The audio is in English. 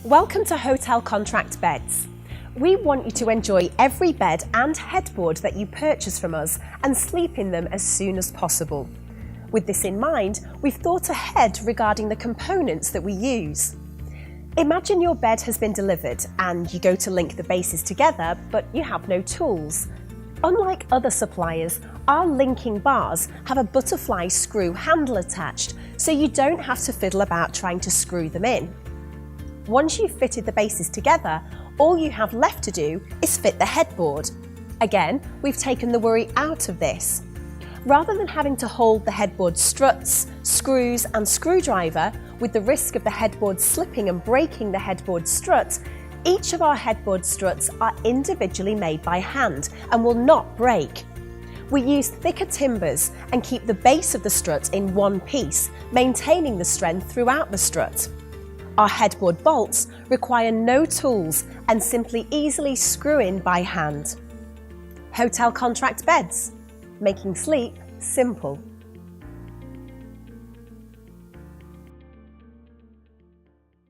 Welcome to HotelContractBeds. We want you to enjoy every bed and headboard that you purchase from us and sleep in them as soon as possible. With this in mind, we've thought ahead regarding the components that we use. Imagine your bed has been delivered and you go to link the bases together, but you have no tools. Unlike other suppliers, our linking bars have a butterfly screw handle attached, so you don't have to fiddle about trying to screw them in. Once you've fitted the bases together, all you have left to do is fit the headboard. Again, we've taken the worry out of this. Rather than having to hold the headboard struts, screws and screwdriver with the risk of the headboard slipping and breaking the headboard strut, each of our headboard struts are individually made by hand and will not break. We use thicker timbers and keep the base of the strut in one piece, maintaining the strength throughout the strut. Our headboard bolts require no tools and simply easily screw in by hand. HotelContractBeds, making sleep simple.